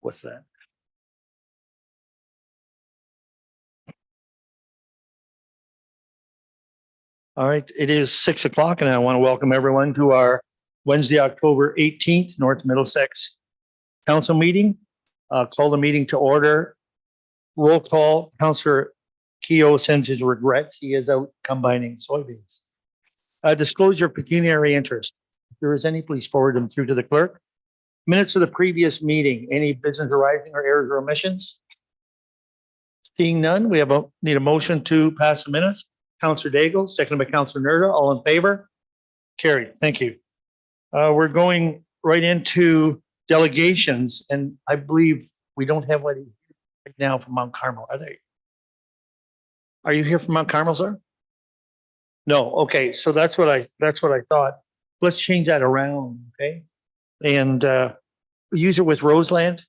with that. All right, it is 6 o'clock and I want to welcome everyone to our Wednesday, October 18th, North Middlesex Council meeting. Call the meeting to order. Roll call, Councillor Keogh sends his regrets. He is out combining soybeans. Disclosure of pecuniary interest. If there is any, please forward them through to the clerk. Minutes of the previous meeting, any business arising or errors or omissions? Seeing none, we need a motion to pass the minutes. Councillor Daigle, seconded by Councillor Nerda. All in favor? Carried. Thank you. We're going right into delegations, and I believe we don't have any right now from Mount Carmel, are they? Are you here from Mount Carmel, sir? No. Okay, so that's what I thought. Let's change that around, okay? And use it with Roseland.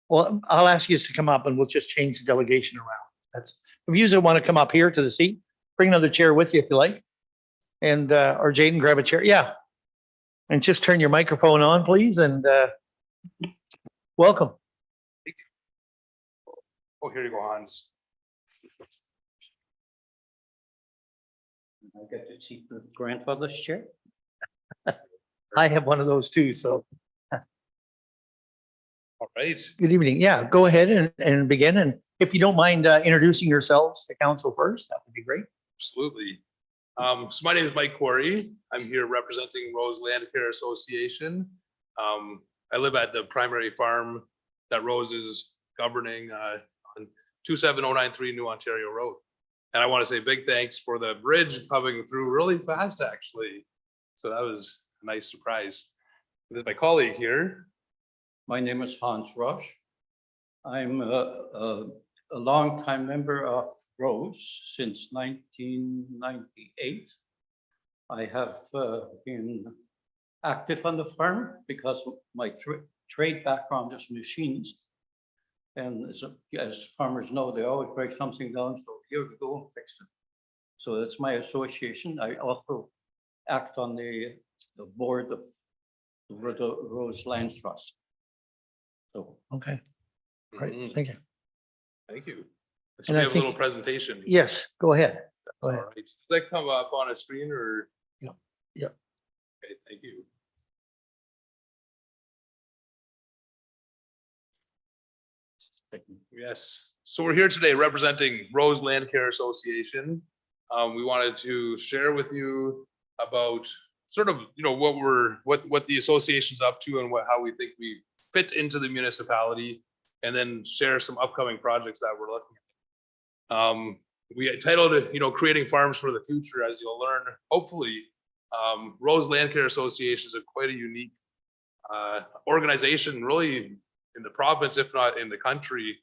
Well, I'll ask you to come up, and we'll just change the delegation around. That's if you want to come up here to the seat, bring another chair with you if you like, and or Jaden, grab a chair. Yeah, and just turn your microphone on, please, and welcome. Oh, here you go, Hans. I get to see the grandfather's chair. I have one of those too, so. All right. Good evening. Yeah, go ahead and begin. And if you don't mind introducing yourselves to council first, that would be great. Absolutely. So my name is Mike Corey. I'm here representing Rose Land Care Association. I live at the primary farm that Rose is governing on 27093 New Ontario Road. And I want to say big thanks for the bridge coming through really fast, actually. So that was a nice surprise. There's my colleague here. My name is Hans Rush. I'm a longtime member of Rose since 1998. I have been active on the farm because my trade background is machinist. And as farmers know, they always break something down, so here we go and fix it. So that's my association. I also act on the board of the Rose Land Trust. So Okay. Great. Thank you. Thank you. So And we I have a think- little presentation. Yes, go ahead. Go All ahead. right. Does that come up on a screen or? Yeah. Yeah. Okay, thank you. Yes. So we're here today representing Rose Land Care Association. We wanted to share with you about sort of, what the association's up to and how we think we fit into the municipality, and then share some upcoming projects that we're looking at. We titled it, Creating Farms for the Future. As you'll learn, hopefully, Rose Land Care Association is quite a unique organization, really in the province, if not in the country,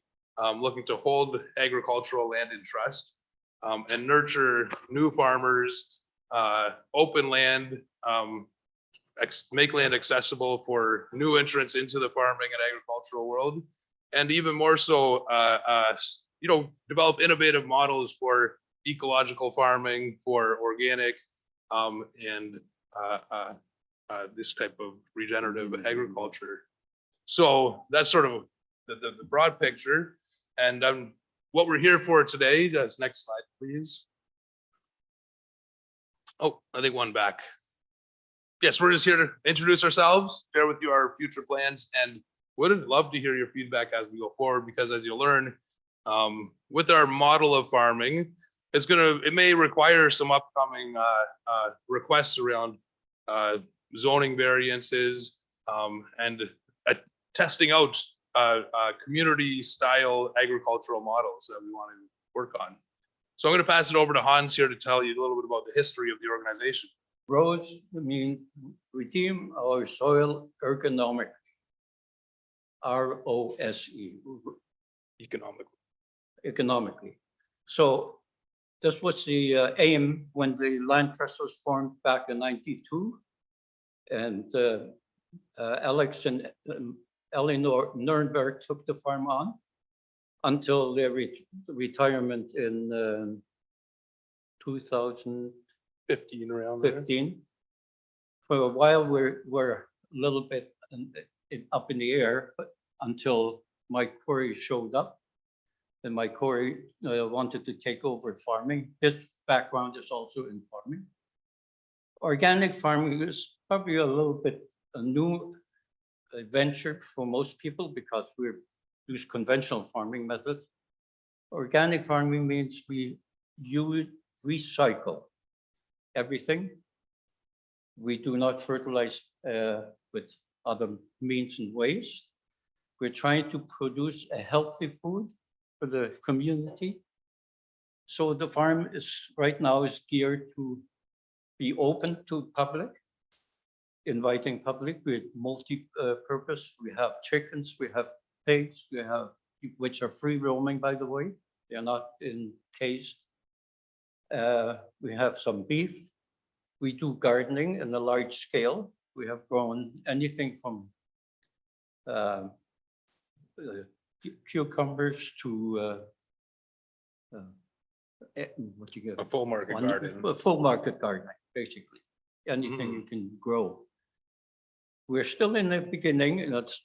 looking to hold agricultural land in trust and nurture new farmers, open land, make land accessible for new entrants into the farming and agricultural world, and even more so, develop innovative models for ecological farming, for organic, and this type of regenerative agriculture. So that's sort of the broad picture. And what we're here for today, next slide, please. Oh, I think one back. Yes, we're just here to introduce ourselves, share with you our future plans, and would love to hear your feedback as we go forward, because as you'll learn, with our model of farming, it may require some upcoming requests around zoning variances and testing out community style agricultural models that we want to work on. So I'm going to pass it over to Hans here to tell you a little bit about the history of the organization. Rose means redeem our soil ergonomically. ROSE. Economically. So this was the aim when the land trust was formed back in '92, and Alex and Eleanor Nurnberg took the farm on until their retirement in 2015 around there. For a while, we're a little bit up in the air, but until Mike Corey showed up. And Mike Corey wanted to take over farming. His background is also in farming. Organic farming is probably a little bit a new venture for most people because we use conventional farming methods. Organic farming means we recycle everything. We do not fertilize with other means and ways. We're trying to produce a healthy food for the community. So the farm right now is geared to be open to public, inviting public with multi-purpose. We have chickens, we have pigs, which are free roaming, by the way. They're not encased. We have some beef. We do gardening in a large scale. We have grown anything from cucumbers to what you get? A full market garden. A full market gardening, basically. Anything you can grow. We're still in the beginning, and it's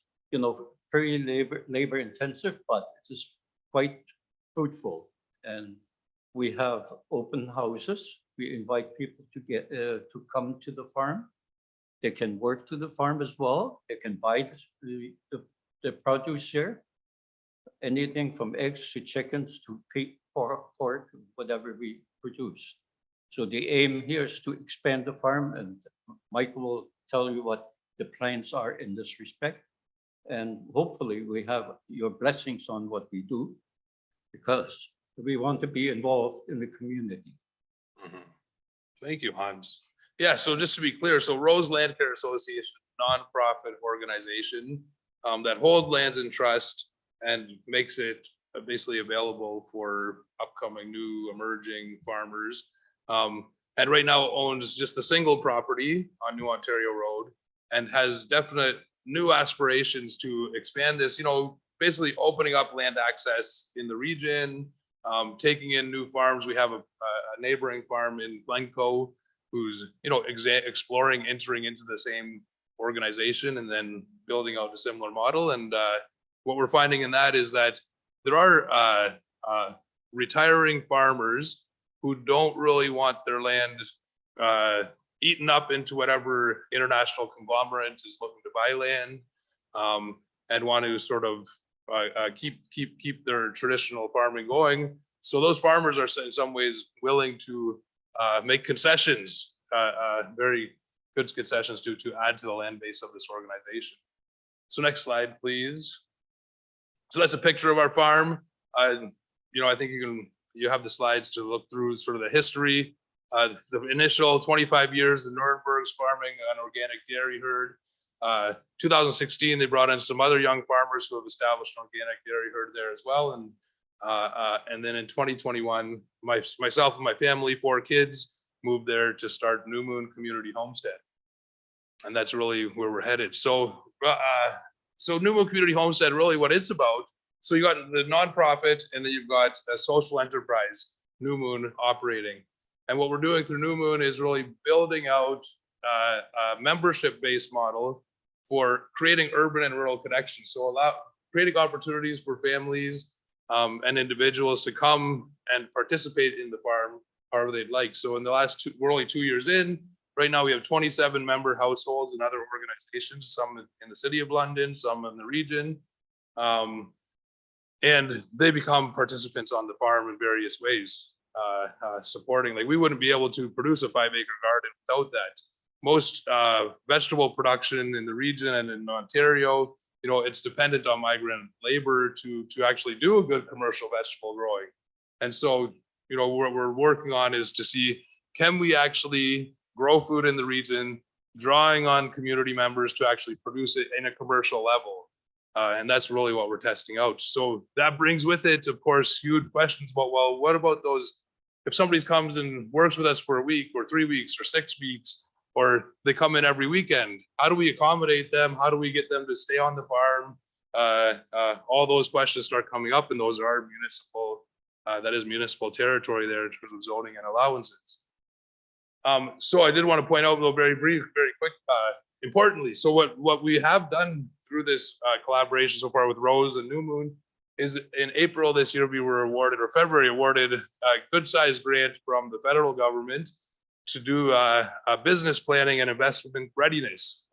very labor intensive, but it is quite fruitful. And we have open houses. We invite people to come to the farm. They can work to the farm as well. They can buy the produce here. Anything from eggs to chickens to pork, whatever we produce. So the aim here is to expand the farm, and Mike will tell you what the plans are in this respect. And hopefully we have your blessings on what we do, because we want to be involved in the community. Thank you, Hans. Yeah, so just to be clear, so Rose Land Care Association, nonprofit organization that holds lands in trust and makes it basically available for upcoming new emerging farmers. And right now owns just a single property on New Ontario Road and has definite new aspirations to expand this, basically opening up land access in the region, taking in new farms. We have a neighboring farm in Glencoe who's, exploring entering into the same organization and then building out a similar model. And what we're finding in that is that there are retiring farmers who don't really want their land eaten up into whatever international conglomerate is looking to buy land, and want to sort of keep their traditional farming going. So those farmers are in some ways willing to make concessions, very good concessions to add to the land base of this organization. So next slide, please. So that's a picture of our farm. I think you have the slides to look through sort of the history. The initial 25 years, the Nuremberg's farming an organic dairy herd. 2016, they brought in some other young farmers who have established an organic dairy herd there as well. And then in 2021, myself and my family, 4 kids, moved there to start New Moon Community Homestead. And that's really where we're headed. So New Moon Community Homestead, really what it's about. So you got the nonprofit, and then you've got a social enterprise, New Moon, operating. And what we're doing through New Moon is really building out a membership-based model for creating urban and rural connections. So creating opportunities for families and individuals to come and participate in the farm however they'd like. So in the last we're only 2 years in. Right now we have 27 member households and other organizations, some in the city of London, some in the region. And they become participants on the farm in various ways, supporting. Like, we wouldn't be able to produce a 5-acre garden without that. Most vegetable production in the region and in Ontario, it's dependent on migrant labor to actually do a good commercial vegetable growing. And so, what we're working on is to see, can we actually grow food in the region, drawing on community members to actually produce it in a commercial level. And that's really what we're testing out. So that brings with it, of course, huge questions about, well, what about those, if somebody comes and works with us for a week or 3 weeks or 6 weeks, or they come in every weekend, how do we accommodate them? How do we get them to stay on the farm? All those questions start coming up, and those are municipal, that is municipal territory there in terms of zoning and allowances. So I did want to point out, though, very quick, importantly, so what we have done through this collaboration so far with Rose and New Moon is in April this year, we were awarded, or February awarded, a good sized grant from the federal government to do a business planning and investment readiness.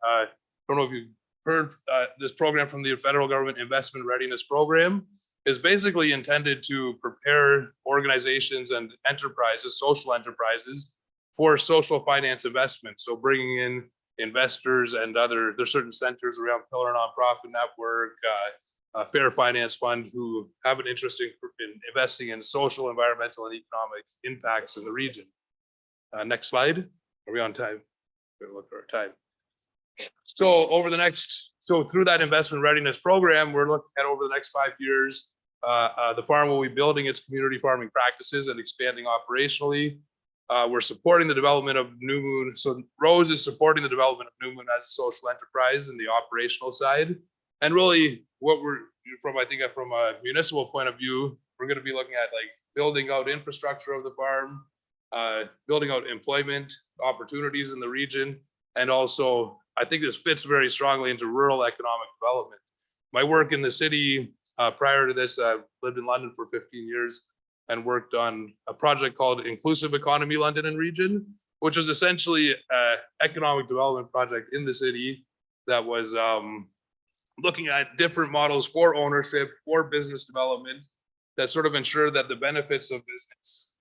Don't know if you've heard this program from the federal government investment readiness program is basically intended to prepare organizations and enterprises, social enterprises, for social finance investment. So bringing in investors and there's certain centers around Pillar Nonprofit Network, Fair Finance Fund, who have an interest in investing in social, environmental, and economic impacts in the region. Next slide. Are we on time? We're looking at our time. So through that investment readiness program, we're looking at over the next 5 years, the farm will be building its community farming practices and expanding operationally. We're supporting the development of New Moon. So Rose is supporting the development of New Moon as a social enterprise in the operational side. And really what we're I think from a municipal point of view, we're going to be looking at like building out infrastructure of the farm, building out employment opportunities in the region. And also, I think this fits very strongly into rural economic development. My work in the city prior to this, I lived in London for 15 years and worked on a project called Inclusive Economy London and Region, which was essentially an economic development project in the city that was looking at different models for ownership, for business development, that sort of ensured that the benefits of business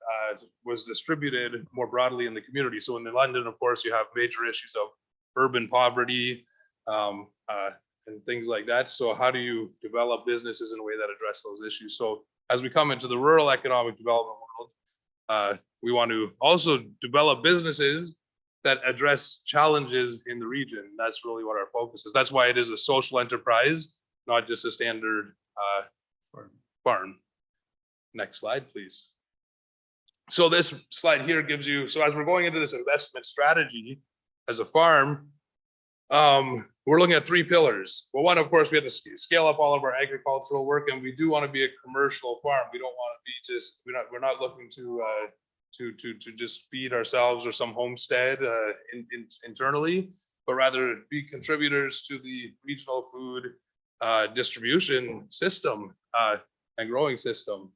was distributed more broadly in the community. So in London, of course, you have major issues of urban poverty and things like that. So how do you develop businesses in a way that address those issues? So as we come into the rural economic development world, we want to also develop businesses that address challenges in the region. That's really what our focus is. That's why it is a social enterprise, not just a standard farm. Next slide, please. So this slide here gives you, so as we're going into this investment strategy as a farm, we're looking at 3 pillars. Well, one, of course, we have to scale up all of our agricultural work, and we do want to be a commercial farm. We don't want to be just, we're not looking to just feed ourselves or some homestead internally, but rather be contributors to the regional food distribution system and growing system.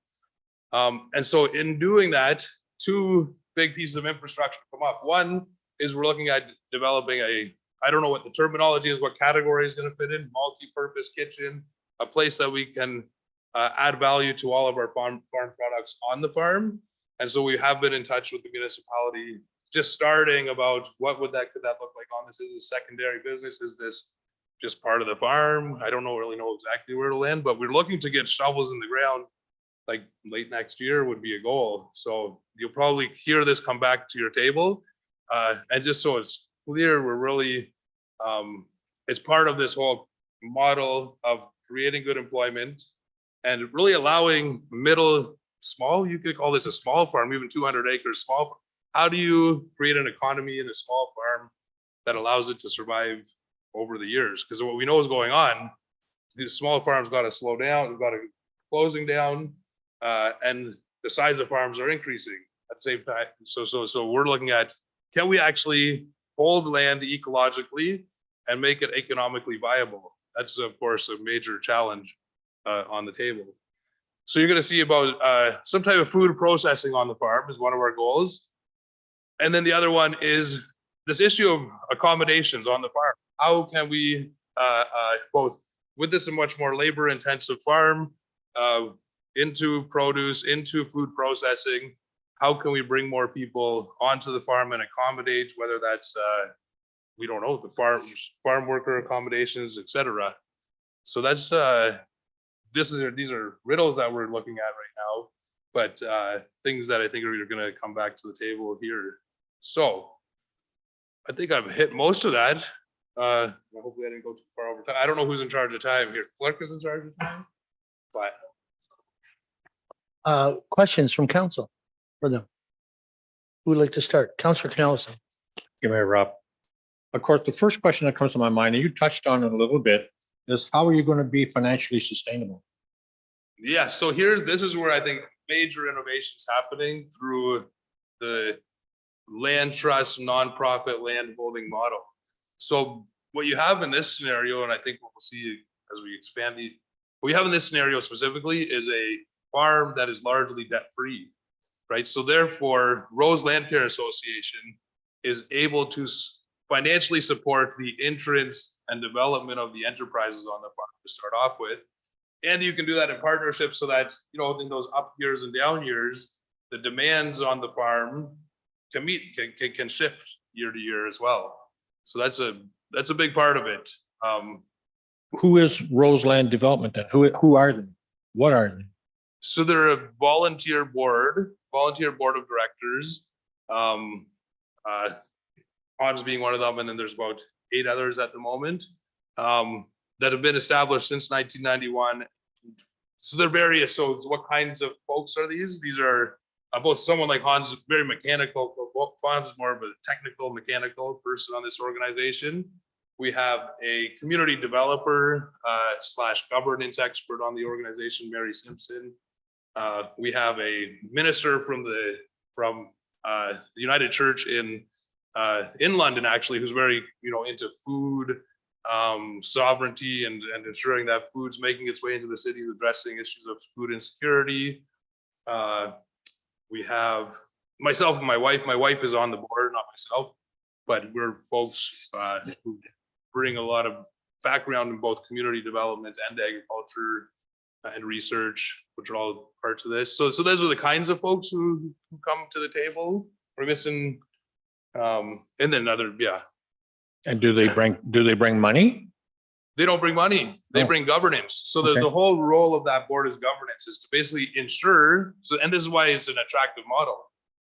And so in doing that, 2 big pieces of infrastructure come up. One is we're looking at developing I don't know what the terminology is, what category is going to fit in, multi-purpose kitchen, a place that we can add value to all of our farm products on the farm. And so we have been in touch with the municipality, just starting about could that look like on this? Is this a secondary business? Is this just part of the farm? I don't really know exactly where to land, but we're looking to get shovels in the ground like late next year would be a goal. So you'll probably hear this come back to your table. And just so it's clear, we're really, it's part of this whole model of creating good employment and really allowing small, you could call this a small farm, even 200 acres small. How do you create an economy in a small farm that allows it to survive over the years? Because what we know is going on, these small farms got to slow down, we've got to closing down, and the size of farms are increasing at the same time. So we're looking at, can we actually hold land ecologically and make it economically viable? That's, of course, a major challenge on the table. So you're going to see about some type of food processing on the farm is one of our goals. And then the other one is this issue of accommodations on the farm. How can we, both with this a much more labor intensive farm, into produce, into food processing, how can we bring more people onto the farm and accommodate, whether that's, we don't know, the farm worker accommodations, etc. So that's, these are riddles that we're looking at right now, but things that I think are going to come back to the table here. So I think I've hit most of that. Hopefully I didn't go too far over time. I don't know who's in charge of time here. Clerk is in charge of time, but. Questions from council for them? Who would like to start? Councillor Nelson. Mayor Rob. Of course, the first question that comes to my mind, and you touched on it a little bit, is how are you going to be financially sustainable? Yeah, so this is where I think major innovations happening through the land trust nonprofit land holding model. So what you have in this scenario, and I think what we'll see as we expand what we have in this scenario specifically is a farm that is largely debt-free, right? So therefore, Rose Land Care Association is able to financially support the entrance and development of the enterprises on the farm to start off with. And you can do that in partnership so that, you know, in those up years and down years, the demands on the farm can shift year to year as well. So that's a big part of it. Who is Roseland Development then? Who are they? What are they? So they're a volunteer board of directors. Hans being one of them, and then there's about 8 others at the moment that have been established since 1991. So they're various. So what kinds of folks are these? These are both someone like Hans, very mechanical. Hans is more of a technical, mechanical person on this organization. We have a community developer / governance expert on the organization, Mary Simpson. We have a minister from the United Church in London, actually, who's very, you know, into food sovereignty and ensuring that food's making its way into the city, addressing issues of food insecurity. We have myself and my wife. My wife is on the board, not myself, but we're folks who bring a lot of background in both community development and agriculture and research, which are all parts of this. So those are the kinds of folks who come to the table. We're missing, and then other, yeah. And do they bring money? They don't bring money. They Oh. bring governance. So Okay. the whole role of that board is governance, is to basically ensure. So, and this is why it's an attractive model.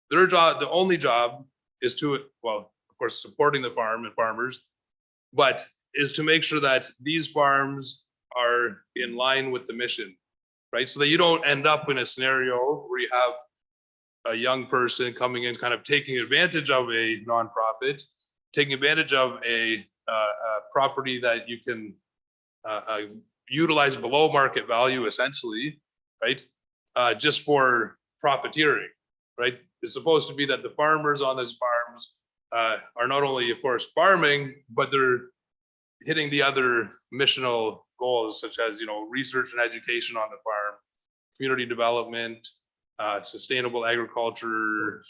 Their job, the only job, is to, well, of course, supporting the farm and farmers, but is to make sure that these farms are in line with the mission, right? So that you don't end up in a scenario where you have a young person coming in, kind of taking advantage of a nonprofit, taking advantage of a property that you can utilize below market value, essentially, right? Just for profiteering, right? It's supposed to be that the farmers on these farms are not only, of course, farming, but they're hitting the other missional goals, such as, you know, research and education on the farm, community development, sustainable agriculture,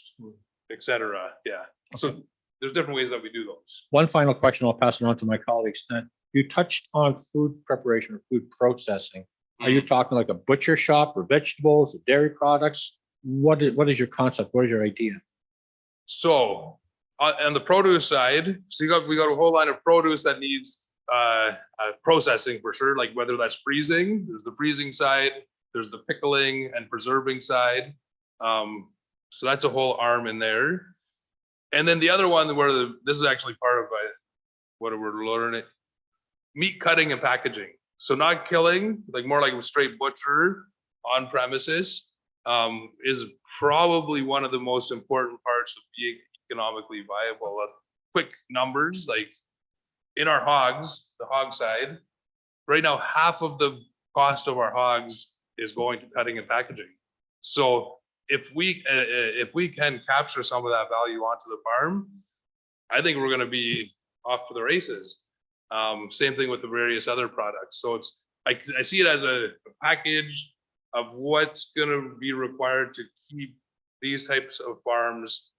etc. Yeah. So there's different ways that we do those. One final question, I'll pass it on to my colleagues. You touched on food preparation or food processing. Are you talking like a butcher shop or vegetables or dairy products? What is your concept? What is your idea? So on the produce side, so we got a whole line of produce that needs processing for sure, like whether that's freezing, there's the freezing side, there's the pickling and preserving side. So that's a whole arm in there. And then the other one where this is actually part of what we're learning, meat cutting and packaging. So not killing, like more like a straight butcher on premises, is probably one of the most important parts of being economically viable. Quick numbers, like in our hogs, the hog side, right now, half of the cost of our hogs is going to cutting and packaging. So if we can capture some of that value onto the farm, I think we're going to be off for the races. Same thing with the various other products. So it's, I see it as a package of what's going to be required to keep these types of farms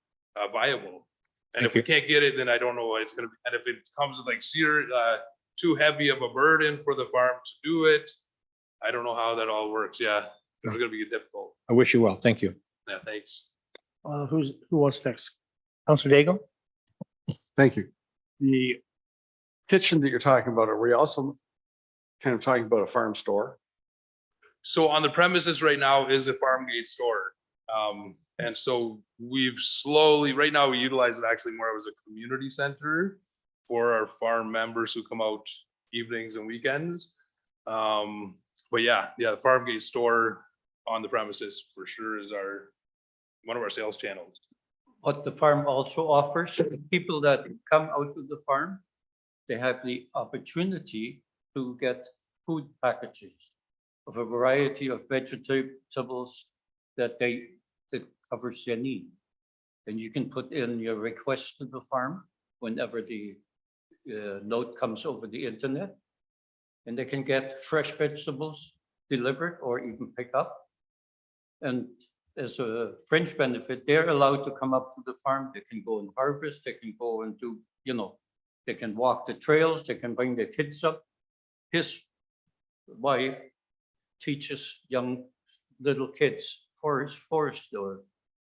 viable. And Thank if we can't get it, then I don't know what it's going to be. And if it comes with like too heavy of a burden for the farm to do it, I don't know how that all works. Yeah, it's going to be difficult. I wish you well. Thank you. Yeah, thanks. Who wants next? Councilor Daigle? Thank you. The kitchen that you're talking about, are we also kind of talking about a farm store? So on the premises right now is a farm gate store. And so we've slowly, right now we utilize it actually more as a community center for our farm members who come out evenings and weekends. But yeah, the farm gate store on the premises for sure is one of our sales channels. What the farm also offers, the people that come out to the farm, they have the opportunity to get food packages of a variety of vegetables that covers their need. And you can put in your request to the farm whenever the note comes over the internet. And they can get fresh vegetables delivered or even pick up. And as a fringe benefit, they're allowed to come up to the farm. They can go and harvest, they can go and do, they can walk the trails, they can bring their kids up. His wife teaches young little kids forest or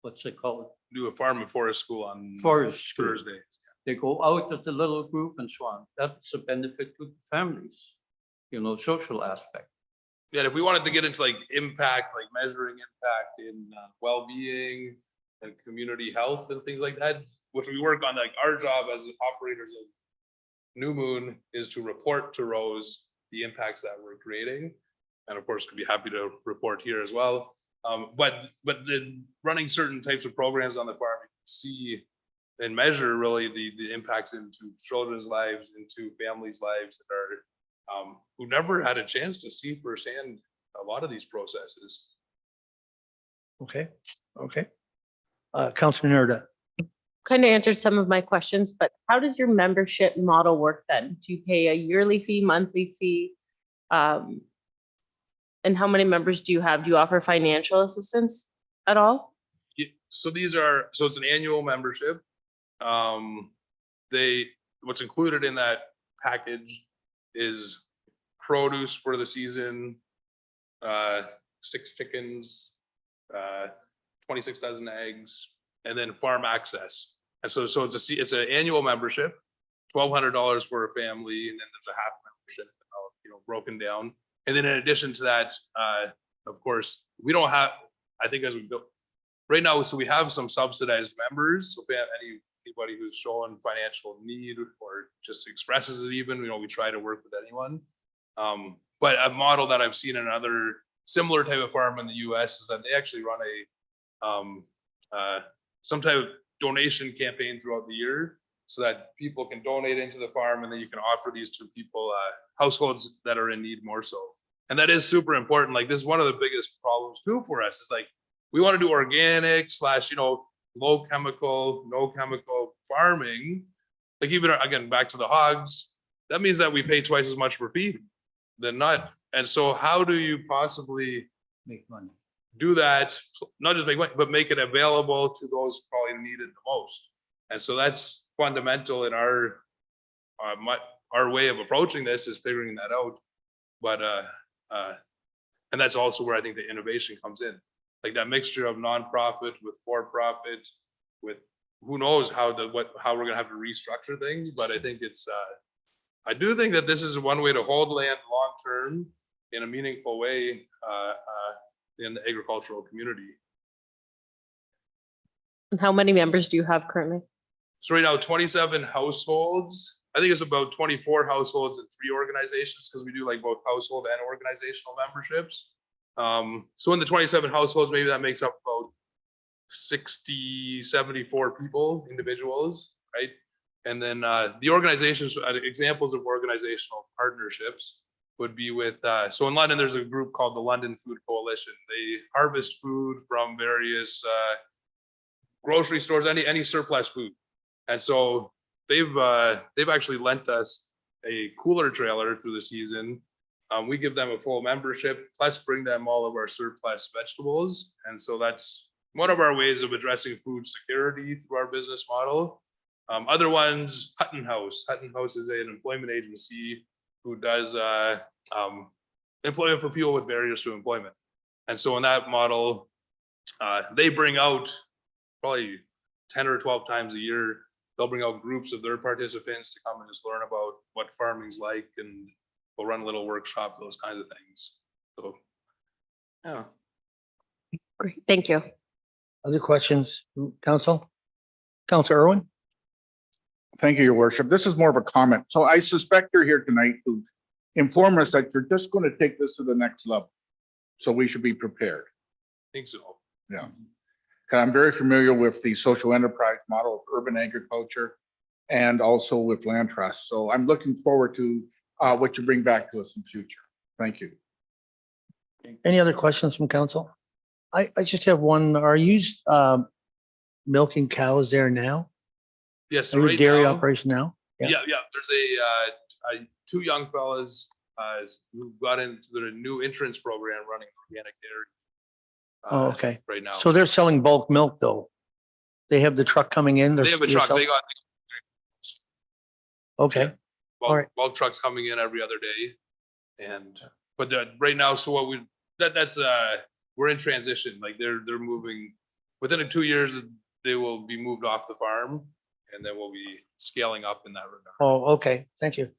what's it called? Do a farm and forest school on Forest school. Thursdays. They go out as a little group and so on. That's a benefit to the families, social aspect. Yeah, if we wanted to get into like impact, like measuring impact in well-being and community health and things like that, which we work on, like our job as operators of New Moon is to report to Rose the impacts that we're creating. And of course, could be happy to report here as well. But the running certain types of programs on the farm, you can see and measure really the impacts into children's lives, into families' lives that are who never had a chance to see firsthand a lot of these processes. Okay, Councilor Nerda. Kind of answered some of my questions, but how does your membership model work then? Do you pay a yearly fee, monthly fee? And how many members do you have? Do you offer financial assistance at all? So it's an annual membership. What's included in that package is produce for the season, 6 chickens, 26 dozen eggs, and then farm access. And so it's an annual membership, $1,200 for a family, and then there's a half membership, broken down. And then in addition to that, of course, we don't have, I think as we built right now, so we have some subsidized members. So if anybody who's showing financial need or just expresses it even, we try to work with anyone. But a model that I've seen in another similar type of farm in the US is that they actually run some type of donation campaign throughout the year so that people can donate into the farm, and then you can offer these to people, households that are in need more so. And that is super important. Like, this is one of the biggest problems too for us, is like, we want to do organic / low chemical, no chemical farming. Like, even again, back to the hogs, that means that we pay twice as much for feed than not. And so how do you possibly Make money. do that? Not just make money, but make it available to those who probably need it the most. And so that's fundamental in our way of approaching this, is figuring that out. But and that's also where I think the innovation comes in, like that mixture of nonprofit with for-profit, with who knows how we're gonna have to restructure things. But I think I do think that this is one way to hold land long-term in a meaningful way in the agricultural community. And how many members do you have currently? So right now, 27 households. I think it's about 24 households and 3 organizations, because we do like both household and organizational memberships. So in the 27 households, maybe that makes up about 60, 74 people, individuals, right? And then the organizations, examples of organizational partnerships would be with, so in London, there's a group called the London Food Coalition. They harvest food from various grocery stores, any surplus food. And so they've actually lent us a cooler trailer through the season. We give them a full membership, plus bring them all of our surplus vegetables. And so that's one of our ways of addressing food security through our business model. Other ones, Hutton House. Hutton House is an employment agency who does employment for people with barriers to employment. And so in that model, they bring out probably 10 or 12 times a year, they'll bring out groups of their participants to come and just learn about what farming's like, and we'll run a little workshop, those kinds of things. So, yeah. Great, thank you. Other questions, Council? Councilor Irwin? Thank you, Your Worship. This is more of a comment. So I suspect you're here tonight to inform us that you're just going to take this to the next level. So we should be prepared. I think so. Yeah. 'Cause I'm very familiar with the social enterprise model of urban agriculture and also with land trusts. So I'm looking forward to what you bring back to us in future. Thank you. Any other questions from council? I just have one. Are you milking cows there now? Yes, Are so you a right dairy now, operation now? Yeah. Yeah, there's two young fellas, who got into the new entrance program running organic dairy. Oh, okay. Right now. So they're selling bulk milk though. They have the truck coming in. They have a they're truck, sell- they got Okay, All right. bulk trucks coming in every other day. And, but right now, so what that's, we're in transition, like they're moving, within 2 years, they will be moved off the farm. And then we'll be scaling up in that regard. oh, okay, thank you.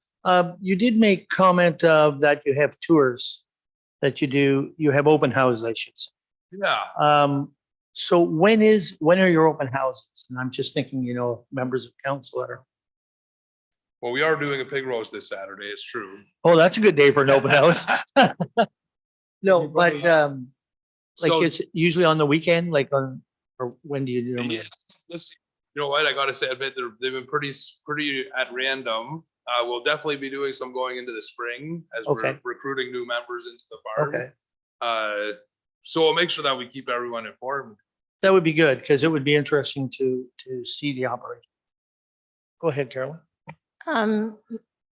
You did make comment that you have tours that you have open houses, I should say. Yeah, So when are your open houses? And I'm just thinking, members of council are, well, we are doing a pig roast this Saturday, it's true. oh, that's a good day for an open house. No, but Anybody- like So, it's usually on the weekend, like or when do you do them? yeah, let's, you know what, I gotta say, I bet they've been pretty at random. We'll definitely be doing some going into the spring as Okay. we're recruiting new members into the farm. Okay, So we'll make sure that we keep everyone informed. that would be good, because it would be interesting to see the operation. Go ahead, Carolyn.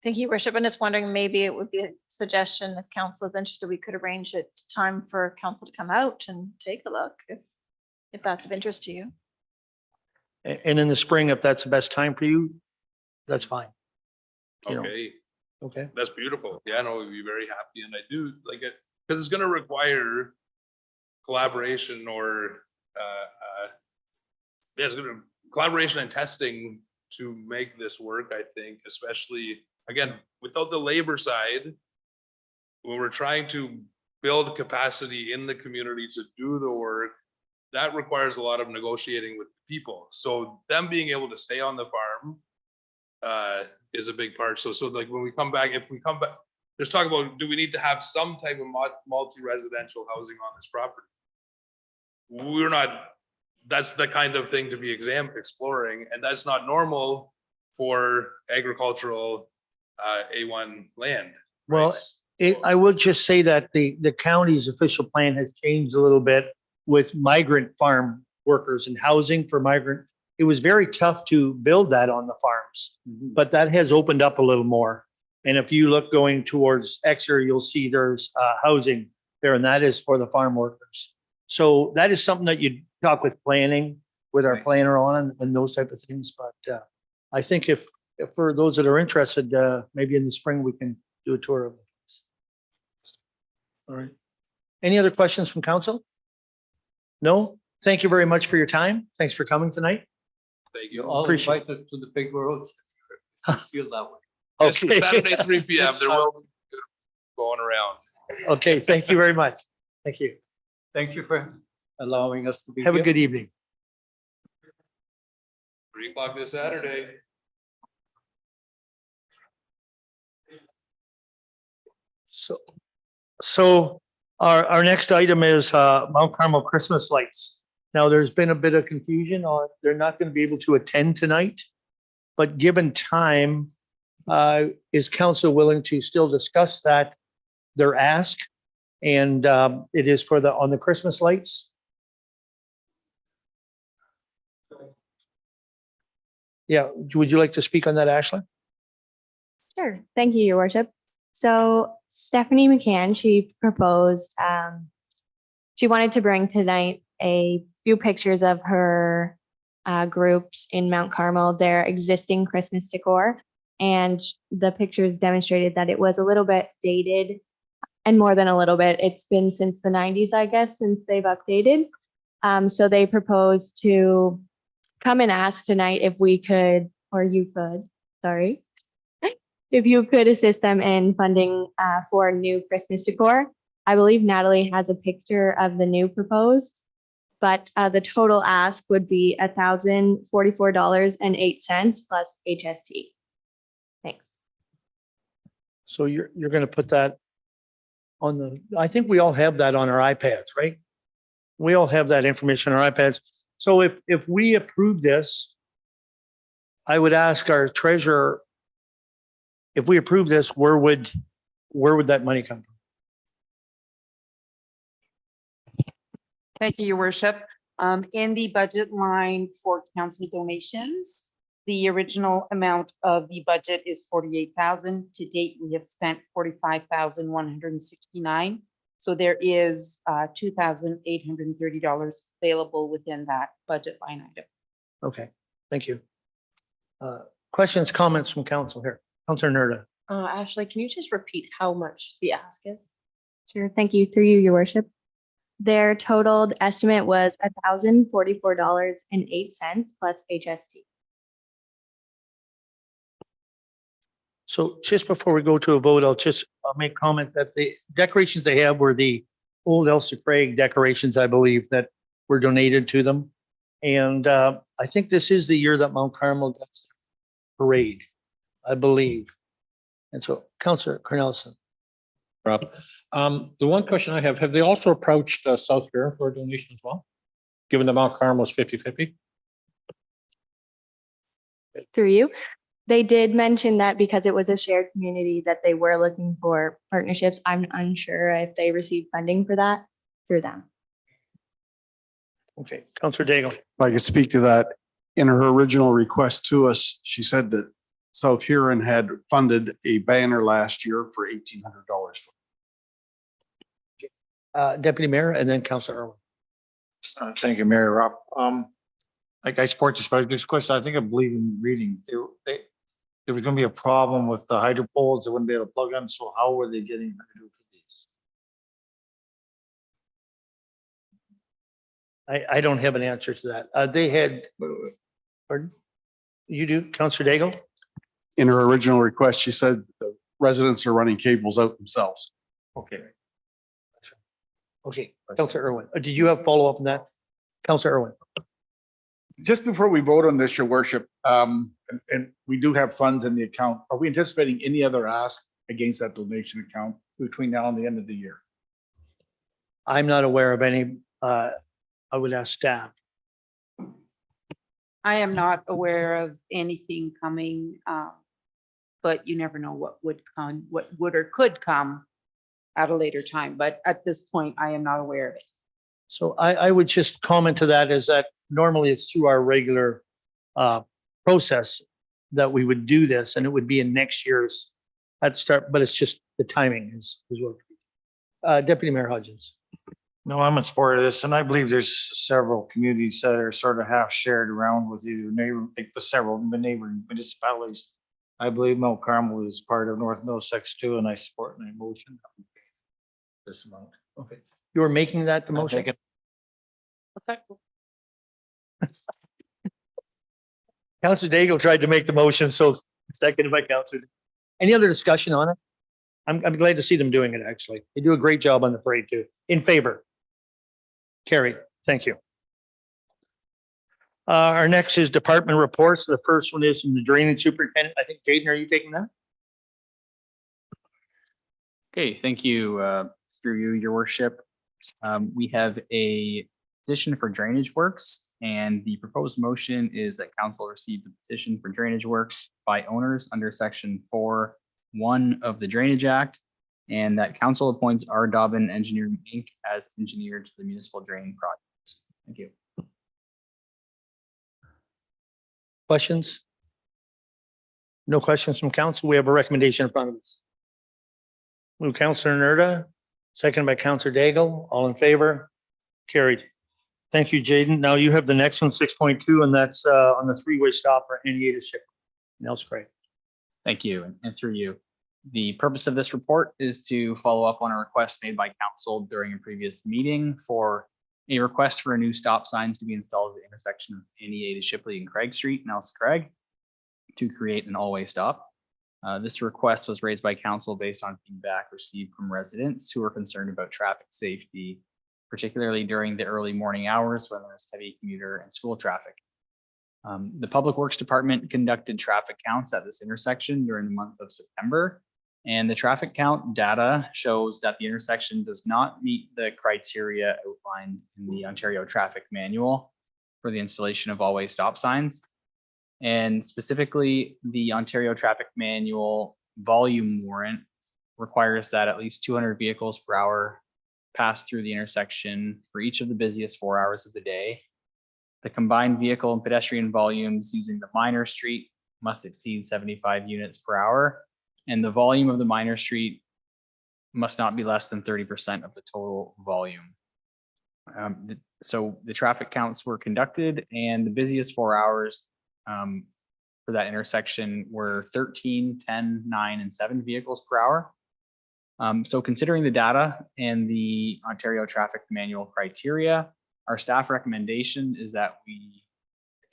Thank you, Worship. I'm just wondering, maybe it would be a suggestion if council is interested, we could arrange a time for council to come out and take a look if that's of interest to you. And in the spring, if that's the best time for you, that's fine. You know. Okay, Okay, that's beautiful. Yeah, no, we'd be very happy, and I do like it, because it's gonna require collaboration or, yeah, it's gonna collaboration and testing to make this work, I think, especially, again, without the labor side, when we're trying to build capacity in the community to do the work, that requires a lot of negotiating with people. So them being able to stay on the farm is a big part. So like when we come back, if we come back, there's talk about, do we need to have some type of multi-residential housing on this property? We're not, that's the kind of thing to be exploring, and that's not normal for agricultural A1 land. Well, I would just say that the county's official plan has changed a little bit with migrant farm workers and housing for migrant. It was very tough to build that on the farms, but that has opened up a little more. And if you look going towards Exeter, you'll see there's housing there, and that is for the farm workers. So that is something that you talk with planning, with our planner on and those type of things. But I think if for those that are interested, maybe in the spring, we can do a tour of the place. All right. Any other questions from council? No? Thank you very much for your time. Thanks for coming tonight. Thank You're you. all Appreciate- invited to the big roads. If you feel that way. This Okay. Saturday, 3 PM, there will be going around. Okay, thank you very much. Thank you. Thank you for allowing us to be Have a here. good evening. 3 o'clock this Saturday. So our next item is Mount Carmel Christmas lights. Now, there's been a bit of confusion on, they're not going to be able to attend tonight. But given time, is council willing to still discuss that, their ask? And it is for on the Christmas lights? Yeah, would you like to speak on that, Ashley? Sure. Thank you, Your Worship. So Stephanie McCann, she proposed, she wanted to bring tonight a few pictures of her groups in Mount Carmel, their existing Christmas decor. And the pictures demonstrated that it was a little bit dated, and more than a little bit. It's been since the 90s, I guess, since they've updated. So they proposed to come and ask tonight if we could, or you could, sorry, if you could assist them in funding for new Christmas decor. I believe Natalie has a picture of the new proposed, but the total ask would be $1,044.08 plus HST. Thanks. So you're going to put that on the, I think we all have that on our iPads, right? We all have that information on our iPads. So if we approve this, I would ask our treasurer, if we approve this, where would that money come from? Thank you, Your Worship. In the budget line for council donations, The original amount of the budget is 48,000. To date, we have spent 45,169. So there is $2,830 available within that budget line item. Okay, thank you. Questions, comments from council here? Councilor Nerda. Ashley, can you just repeat how much the ask is? Sure, thank you. Through you, your worship. Their totaled estimate was $1,044.08 plus HST. So just before we go to a vote, I'll make comment that the decorations they have were the old Elsa Craig decorations, I believe, that were donated to them. And I think this is the year that Mount Carmel does the parade, I believe. And so Councilor Cornelison. Rob, the one question I have they also approached South Huron for a donation as well? Given that Mount Carmel is 50-50? Through you. They did mention that because it was a shared community that they were looking for partnerships. I'm unsure if they received funding for that through them. Okay, Councilor Daigle. If I could speak to that, in her original request to us, she said that South Huron had funded a banner last year for $1,800. Deputy Mayor and then Councilor Irwin. Thank you, Mayor Rob. Like I support this, but this question, I believe in reading, there was gonna be a problem with the hydro poles, they wouldn't be able to plug them, so how were they getting hydro for these? I don't have an answer to that. They had, pardon? You do, Councilor Daigle? In her original request, she said the residents are running cables out themselves. Okay. That's right. Okay, Councilor Irwin. Did you have follow up on that? Councilor Irwin. Just before we vote on this, your worship, and we do have funds in the account, are we anticipating any other ask against that donation account between now and the end of the year? I'm not aware of any, I would ask staff. I am not aware of anything coming, but you never know what would come, what would or could come at a later time. But at this point, I am not aware of it. So I would just comment to that is that normally it's through our regular process that we would do this, and it would be in next year's at the start, but it's just the timing is what. Deputy Mayor Hodgins. No, I'm in support of this, and I believe there's several communities that are sort of half shared around with either neighbor, like the several neighboring municipalities. I believe Mount Carmel is part of North Middlesex too, and I support my motion. This amount. Okay, you were making that the motion? Councilor Daigle tried to make the motion, so seconded by Councilor. Any other discussion on it? I'm glad to see them doing it, actually. They do a great job on the parade too. In favor? Carried. Thank you. Our next is department reports. The first one is from the drainage superintendent. I think, Jaden, are you taking that? Okay, thank you, through you, your worship. We have a petition for drainage works, and the proposed motion is that council receive the petition for drainage works by owners under section 4(1) of the Drainage Act, and that council appoints R. Dobbin Engineering Inc. as engineer to the municipal drain project. Thank you. Questions? No questions from council. We have a recommendation in front of us. Move Councilor Nerda, second by Councilor Daigle. All in favor? Carried. Thank you, Jaden. Now you have the next one, 6.2, and that's on the three-way stop for Henrietta Ship. Nels Craig. Thank you, and through you. The purpose of this report is to follow up on a request made by council during a previous meeting for a request for a new stop signs to be installed at the intersection of Henrietta Shipley and Craig Street in Elsa Craig to create an all-way stop. This request was raised by council based on feedback received from residents who are concerned about traffic safety, particularly during the early morning hours when there's heavy commuter and school traffic. The Public Works Department conducted traffic counts at this intersection during the month of September, and the traffic count data shows that the intersection does not meet the criteria outlined in the Ontario Traffic Manual for the installation of all-way stop signs. And specifically, the Ontario Traffic Manual volume warrant requires that at least 200 vehicles per hour pass through the intersection for each of the busiest 4 hours of the day. The combined vehicle and pedestrian volumes using the minor street must exceed 75 units per hour. And the volume of the minor street must not be less than 30% of the total volume. So the traffic counts were conducted, and the busiest 4 hours for that intersection were 13, 10, 9, and 7 vehicles per hour. So considering the data and the Ontario Traffic Manual criteria, our staff recommendation is that we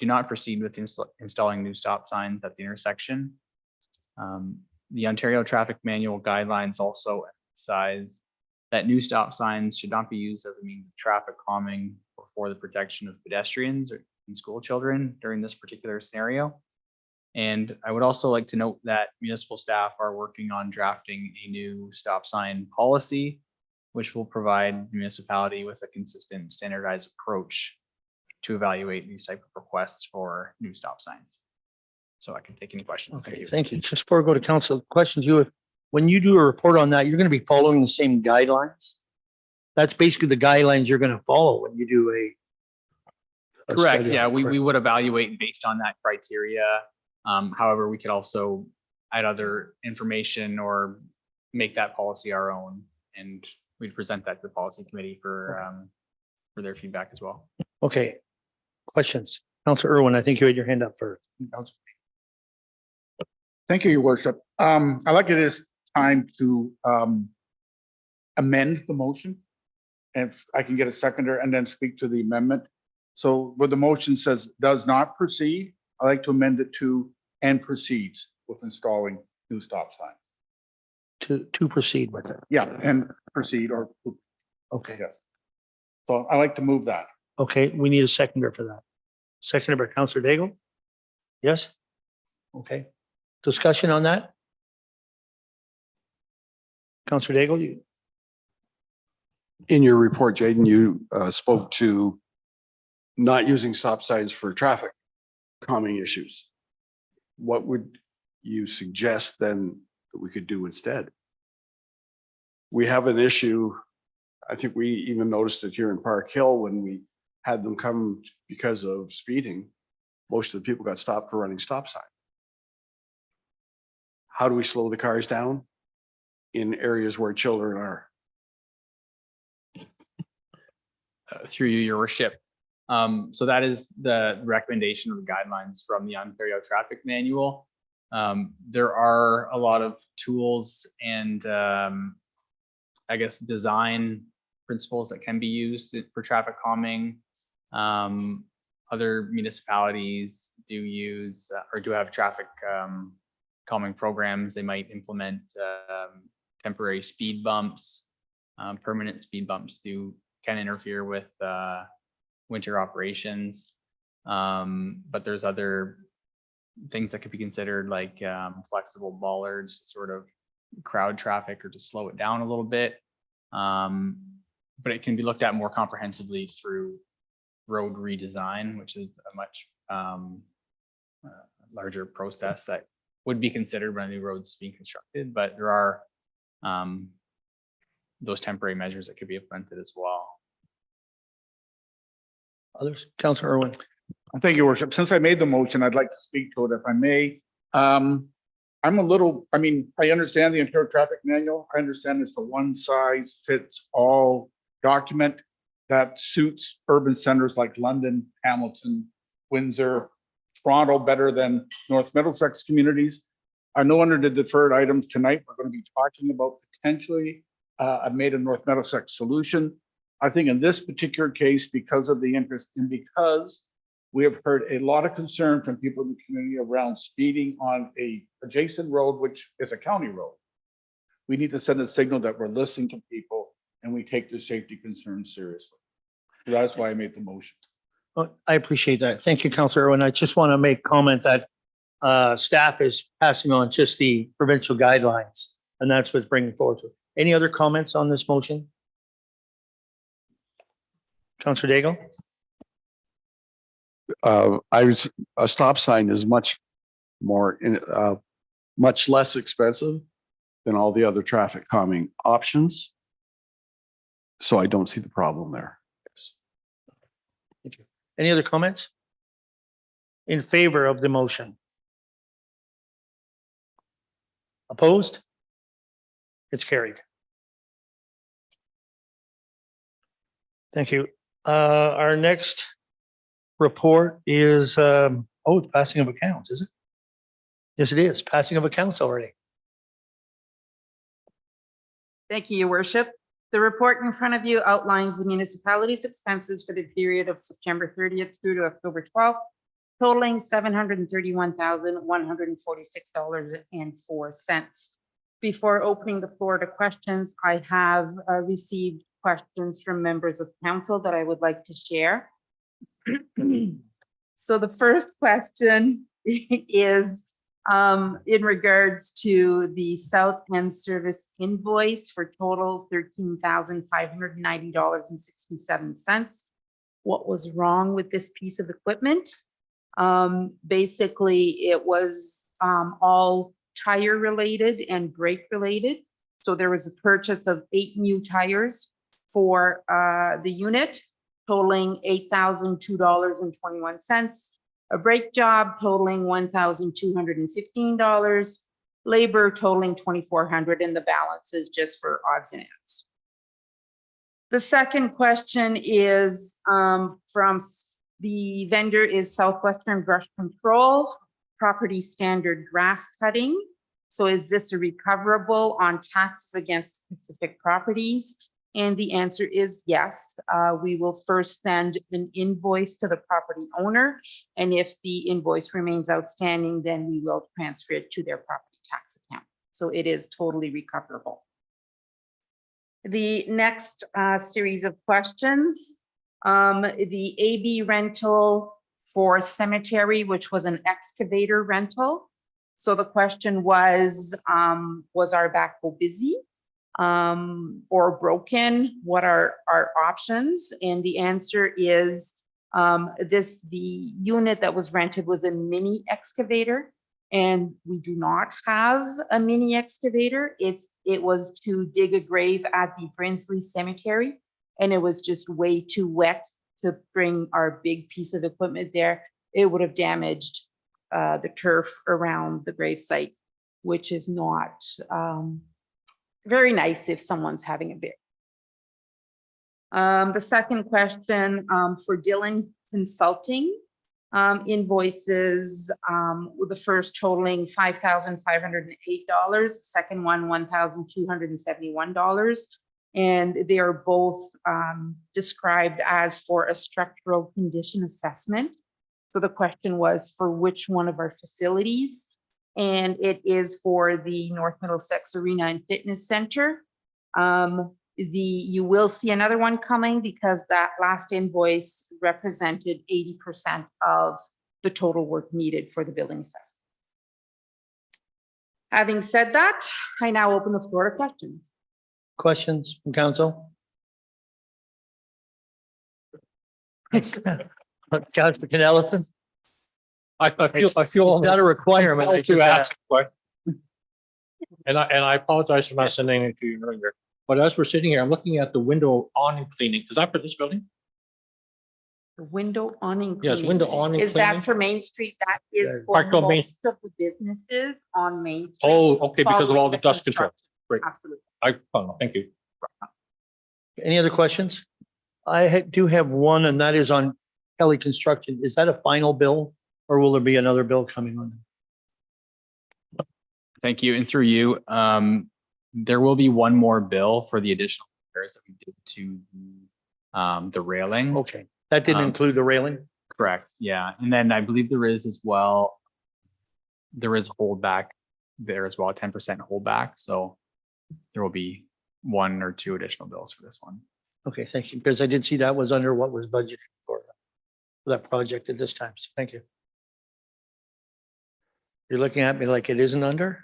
do not proceed with installing new stop signs at the intersection. The Ontario Traffic Manual guidelines also emphasize that new stop signs should not be used as a means of traffic calming or for the protection of pedestrians and school children during this particular scenario. And I would also like to note that municipal staff are working on drafting a new stop sign policy, which will provide the municipality with a consistent standardized approach to evaluate these type of requests for new stop signs. So I can take any questions. Okay, thank you. Just before we go to council, question to you. When you do a report on that, you're going to be following the same guidelines? That's basically the guidelines you're going to follow when you do a Correct. study Yeah, on it, we correct? would evaluate based on that criteria. However, we could also add other information or make that policy our own, and we'd present that to the policy committee for their feedback as well. Okay. Questions? Councilor Irwin, I think you had your hand up first. Thank you, your worship. I like it is time to amend the motion. And if I can get a seconder and then speak to the amendment. So where the motion says does not proceed, I like to amend it to and proceeds with installing new stop signs. To proceed with it. Yeah, and proceed or, Okay. yes. So I like to move that. Okay, we need a seconder for that. Seconded by Councilor Daigle? Yes? Okay. Discussion on that? Councilor Daigle, you, In your report, Jaden, you spoke to not using stop signs for traffic calming issues. What would you suggest then that we could do instead? We have an issue. I think we even noticed it here in Park Hill when we had them come because of speeding. Most of the people got stopped for running stop signs. How do we slow the cars down in areas where children are? Through you, your worship. So that is the recommendation of the guidelines from the Ontario Traffic Manual. There are a lot of tools and I guess design principles that can be used for traffic calming. Other municipalities do use or do have traffic calming programs. They might implement temporary speed bumps. Permanent speed bumps can interfere with winter operations. But there's other things that could be considered like flexible bollards to sort of crowd traffic or to slow it down a little bit. But it can be looked at more comprehensively through road redesign, which is a much larger process that would be considered when a new road's being constructed. But there are those temporary measures that could be implemented as well. others? Councilor Irwin. Thank you, worship. Since I made the motion, I'd like to speak to it if I may. I'm a little, I mean, I understand the Ontario Traffic Manual. I understand it's the one size fits all document that suits urban centers like London, Hamilton, Windsor, Toronto better than North Middlesex communities. I know under the deferred items tonight, we're going to be talking about potentially a made in North Middlesex solution. I think in this particular case, because of the interest and because we have heard a lot of concern from people in the community around speeding on a adjacent road, which is a county road. We need to send a signal that we're listening to people and we take their safety concerns seriously. That's why I made the motion. I appreciate that. Thank you, Councilor Irwin. I just want to make comment that staff is passing on just the provincial guidelines, and that's what's bringing forward to. Any other comments on this motion? Councilor Daigle? A stop sign is much more, much less expensive than all the other traffic calming options. So I don't see the problem there. Thank you. Any other comments? In favor of the motion? Opposed? It's carried. Thank you. Our next report is, it's passing of accounts, is it? Yes, it is. Passing of accounts already. Thank you, Your Worship. The report in front of you outlines the municipality's expenses for the period of September 30th through to October 12th, totaling $731,146.04. Before opening the floor to questions, I have received questions from members of council that I would like to share. So the first question is in regards to the South End service invoice for total $13,590.67. What was wrong with this piece of equipment? Basically, it was all tire related and brake related. So there was a purchase of 8 new tires for the unit, totaling $8,002.21. A brake job totaling $1,215, labor totaling $2,400, and the balance is just for odds and ends. The second question is from the vendor is Southwestern Brush Control, property standard grass cutting. So is this a recoverable on taxes against specific properties? And the answer is yes. We will first send an invoice to the property owner. And if the invoice remains outstanding, then we will transfer it to their property tax account. So it is totally recoverable. The next series of questions, the AB rental for cemetery, which was an excavator rental. So the question was our backhoe busy? Or broken? What are our options? And the answer is the unit that was rented was a mini excavator, and we do not have a mini excavator. It was to dig a grave at the Brinsley Cemetery, and it was just way too wet to bring our big piece of equipment there. It would have damaged the turf around the gravesite, which is not very nice if someone's having a beer. The second question for Dylan Consulting invoices, with the first totaling $5,508, second one $1,271, and they are both described as for a structural condition assessment. So the question was for which one of our facilities? And it is for the North Middlesex Arena and Fitness Center. You will see another one coming because that last invoice represented 80% of the total work needed for the building assessment. Having said that, I now open the floor to questions. Questions from council? Councilor Ellison? I feel It's not a requirement. I to just ask a question. And I apologize for not sending it to you earlier. But as we're sitting here, I'm looking at the window awning cleaning. Is that for this building? The window awning. Yes, cleaning. window awning Is cleaning. that for Main Street? That is Yeah, for Parkville Main- most of the businesses on Main Street. Oh, okay, because of all following the dust control. construction. Great. Absolutely. Thank you. Any other questions? I do have one, and that is on Kelly Construction. Is that a final bill, or will there be another bill coming on? Thank you. And through you, there will be one more bill for the additional repairs that we did to the railing. Okay, that didn't include the railing? Correct. Yeah. And then I believe there is as well, there is holdback there as well, 10% holdback. So there will be 1 or 2 additional bills for this one. Okay, thank you, because I did see that was under what was budgeted for that project at this time. So thank you. You're looking at me like it isn't under?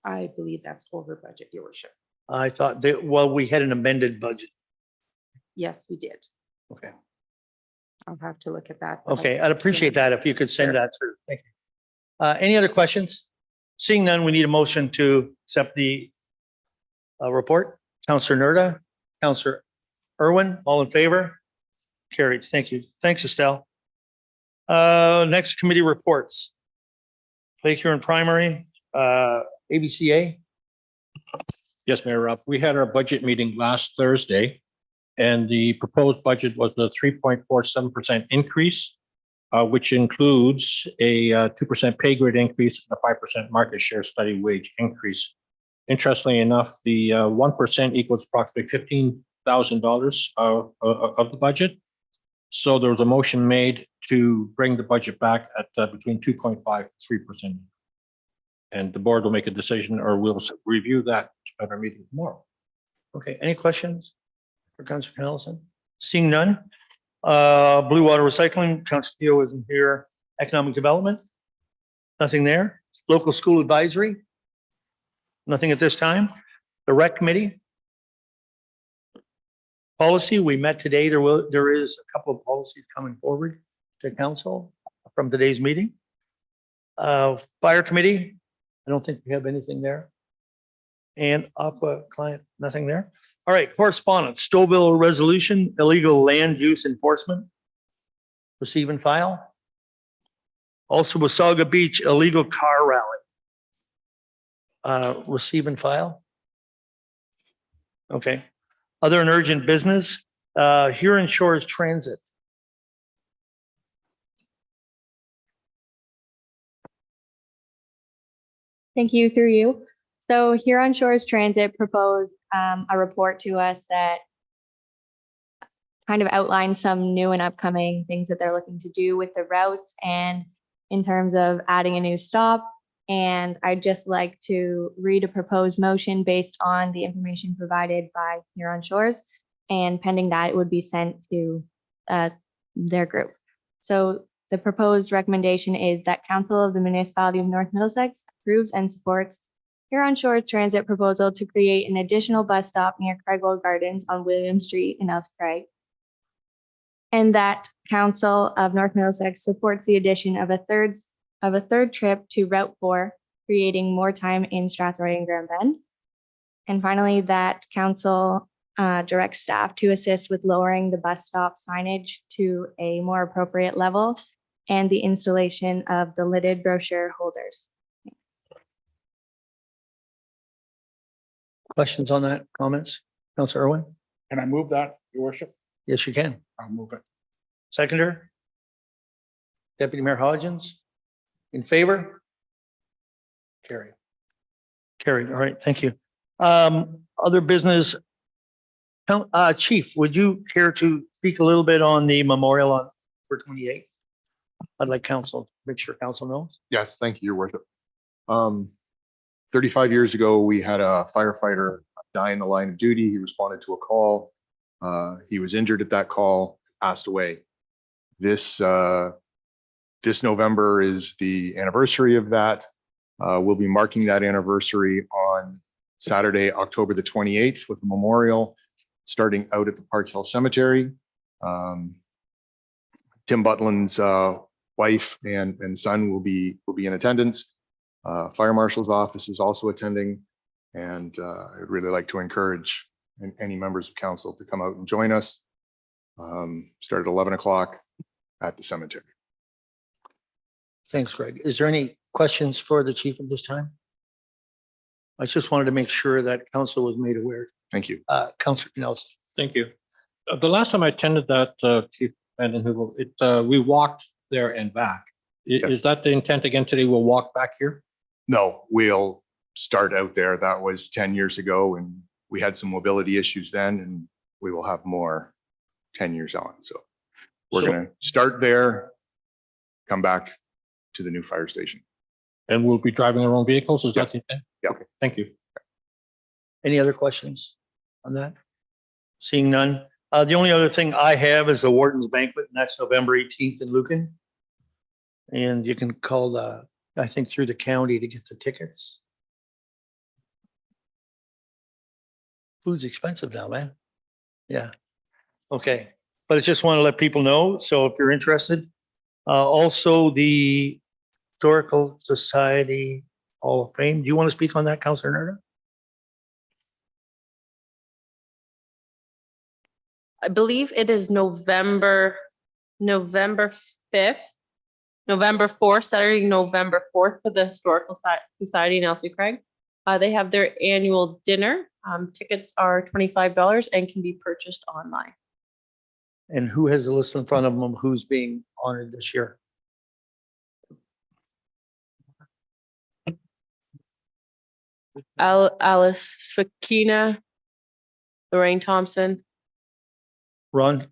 I believe that's over budget, Your Worship. I thought that, well, we had an amended budget. Yes, we did. Okay. I'll have to look at that. Okay, I'd appreciate that if you could send that through. Thank you. Any other questions? Seeing none, we need a motion to accept the report. Councillor Nerda, Councillor Irwin, all in favor? Carried. Thank you. Thanks, Estelle. Next committee reports. Place here in primary, ABCA. Yes, Mayor Rupp, we had our budget meeting last Thursday, and the proposed budget was a 3.47% increase, which includes a 2% pay grade increase and a 5% market share study wage increase. Interestingly enough, the 1% equals approximately $15,000 of the budget. So there was a motion made to bring the budget back at between 2.5% and 3%. And the board will make a decision, or we'll review that at our meeting tomorrow. Okay, any questions for Councilor Nelson? Seeing none. Blue Water Recycling, Councilor Theo isn't here. Economic Development? Nothing there. Local School Advisory? Nothing at this time. The Rec Committee? Policy, we met today. There is a couple of policies coming forward to council from today's meeting. Fire Committee? I don't think we have anything there. And Aqua Client, nothing there. All right, correspondence, Stouffville Resolution, illegal land use enforcement. Receive and file. Also Wasaga Beach, illegal car rally. Receive and file. Okay. Other and urgent business, Huron Shores Transit. Thank you, through you. So Huron Shores Transit proposed a report to us that kind of outlines some new and upcoming things that they're looking to do with the routes and in terms of adding a new stop. And I'd just like to read a proposed motion based on the information provided by Huron Shores. And pending that, it would be sent to their group. So the proposed recommendation is that Council of the Municipality of North Middlesex approves and supports Huron Shores Transit proposal to create an additional bus stop near Craigwell Gardens on William Street in Elsk Craig. And that Council of North Middlesex supports the addition of a third trip to Route 4, creating more time in Strathroy and Grand Bend. And finally, that Council directs staff to assist with lowering the bus stop signage to a more appropriate level and the installation of the lidded brochure holders. Questions on that, comments? Councilor Irwin? Can I move that, your worship? Yes, you can. I'll move it. Seconder? Deputy Mayor Hodgins? In favor? Carried. Carried. All right, thank you. Other business. Chief, would you care to speak a little bit on the memorial on October 28th? I'd like council, make sure council knows. Yes, thank you, your worship. 35 years ago, we had a firefighter die in the line of duty. He responded to a call. He was injured at that call, passed away. This November is the anniversary of that. We'll be marking that anniversary on Saturday, October the 28th with a memorial starting out at the Park Hill Cemetery. Tim Butlin's wife and son will be in attendance. Fire Marshal's office is also attending, and I'd really like to encourage any members of council to come out and join us. Start at 11 o'clock at the cemetery. Thanks, Greg. Is there any questions for the chief at this time? I just wanted to make sure that council was made aware. Thank you. Councilor Nelson. Thank you. The last time I attended that, Chief Brandon Hoover, we walked there and back. Yes. Is that the intent again today? We'll walk back here? No, we'll start out there. That was 10 years ago, and we had some mobility issues then, and we will have more 10 years on. So we're going to start there, come back to the new fire station. And we'll be driving our own vehicles? Is that the intent? Yeah. Okay, thank you. Any other questions on that? Seeing none. The only other thing I have is the Warden's Banquet, and that's November 18th in Lucan. And you can call I think through the county to get the tickets. Food's expensive now, man. Yeah. Okay. But I just want to let people know. So if you're interested, also the Historical Society Hall of Fame. Do you want to speak on that, Councilor Nerda? I believe it is November 5th. November 4th, Saturday, November 4th for the Historical Society in Elsie Craig. They have their annual dinner. Tickets are $25 and can be purchased online. And who has the list in front of them who's being honored this year? Alice Fakina, Lorraine Thompson, Ron,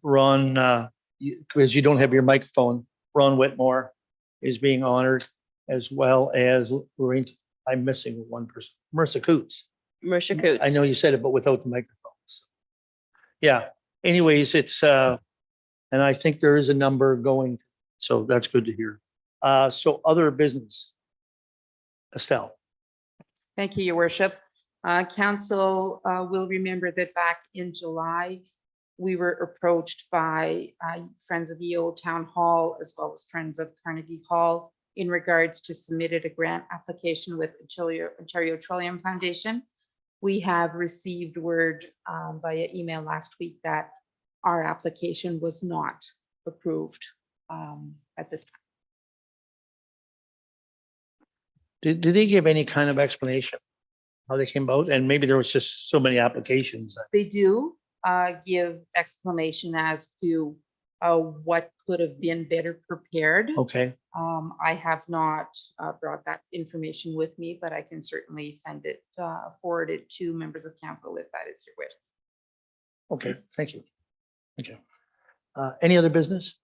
because you don't have your microphone, Ron Whitmore is being honored, as well as Lorraine, I'm missing one person, Marissa Coots. Marisha Coots. I know you said it, but without the microphones. Yeah, anyways, it's, and I think there is a number going, so that's good to hear. So other business. Estelle. Thank you, your worship. Council will remember that back in July, we were approached by Friends of EO Town Hall as well as Friends of Carnegie Hall in regards to submitted a grant application with Ontario Petroleum Foundation. We have received word via email last week that our application was not approved at this time. Did they give any kind of explanation how they came about? And maybe there was just so many applications. They do give explanation as to what could have been better prepared. Okay, I have not brought that information with me, but I can certainly send it, forward it to members of council if that is your wish. okay, thank you. Thank you. Any other business?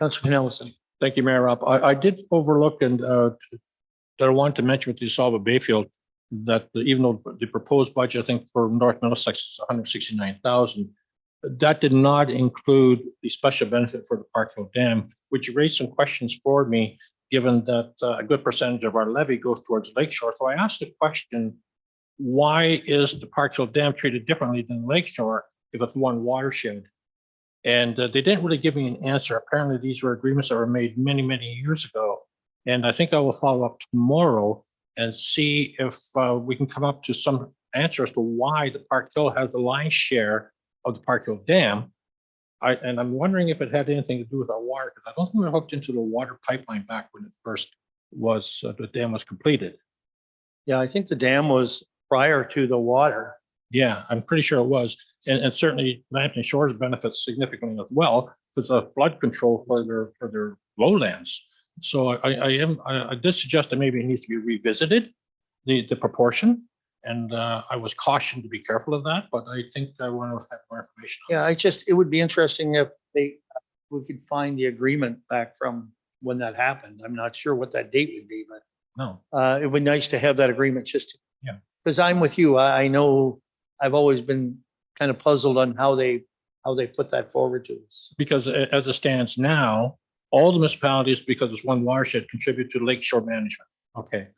Councilor Nelson. Thank you, Mayor Rob. I did overlook and that I wanted to mention with the Salva Bayfield that even though the proposed budget, I think for North Middlesex is 169,000, that did not include the special benefit for the Parkville Dam, which raised some questions for me, given that a good percentage of our levy goes towards Lakeshore. So I asked the question, why is the Parkville Dam treated differently than Lakeshore if it's one watershed? And they didn't really give me an answer. Apparently, these were agreements that were made many, many years ago. And I think I will follow up tomorrow and see if we can come up to some answer as to why the Parkville has the lion's share of the Parkville Dam. And I'm wondering if it had anything to do with our water, because I don't think we were hooked into the water pipeline back when it first was, the dam was completed. Yeah, I think the dam was prior to the water. Yeah, I'm pretty sure it was. And certainly Lambton Shores benefits significantly as well, because of flood control for their lowlands. So I did suggest that maybe it needs to be revisited, the proportion. And I was cautioned to be careful of that, but I think I want to have more information. Yeah, it would be interesting if we could find the agreement back from when that happened. I'm not sure what that date would be, but No, it would be nice to have that agreement Yeah. Because I'm with you. I know I've always been kind of puzzled on how they put that forward to us. because as it stands now, all the municipalities, because it's one watershed, contribute to lakeshore management. Okay.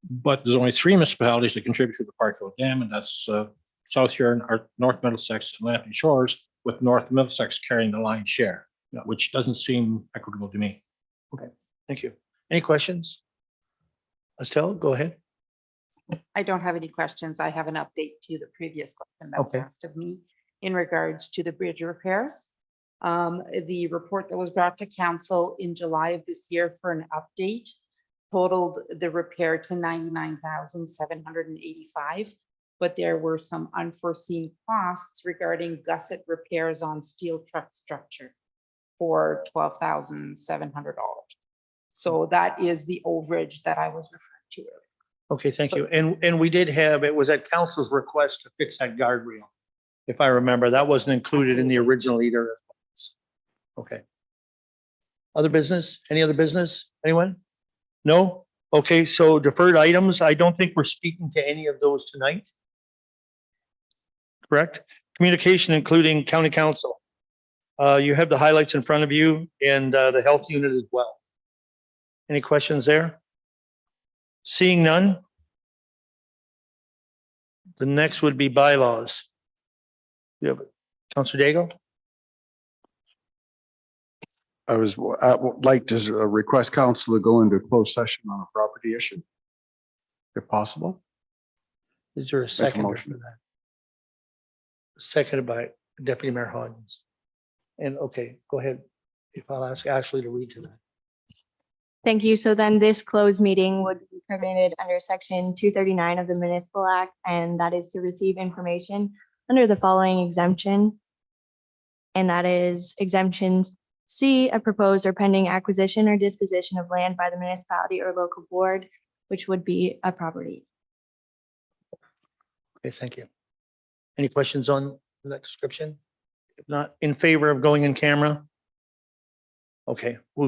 But there's only 3 municipalities that contribute to the Parkville Dam, and that's South Huron, North Middlesex, and Lambton Shores, with North Middlesex carrying the lion's share, which doesn't seem equitable to me. Okay, thank you. Any questions? Estelle, go ahead. I don't have any questions. I have an update to the previous question that was Okay. asked of me in regards to the bridge repairs. The report that was brought to council in July of this year for an update totaled the repair to 99,785, but there were some unforeseen costs regarding gusset repairs on steel truck structure for $12,700. So that is the overage that I was referring to earlier. Okay, thank you. And we did have, it was at council's request to fix that guardrail. If I remember, that wasn't included in the Absolutely. original either. Okay. Other business? Any other business? Anyone? No? Okay, so deferred items, I don't think we're speaking to any of those tonight. Correct? Communication, including county council. You have the highlights in front of you and the health unit as well. Any questions there? Seeing none. The next would be bylaws. You have it. Councilor Daigle? I would like to request council to go into closed session on a property issue, if possible. Is there a second? motion. Seconded by Deputy Mayor Hodges. And okay, go ahead. If I'll ask Ashley to read to that. Thank you. So then this closed meeting would be permitted under section 239 of the Municipal Act, and that is to receive information under the following exemption. And that is exemptions C, a proposed or pending acquisition or disposition of land by the municipality or local board, which would be a property. Okay, thank you. Any questions on that description? If not, in favor of going in camera? Okay, we'll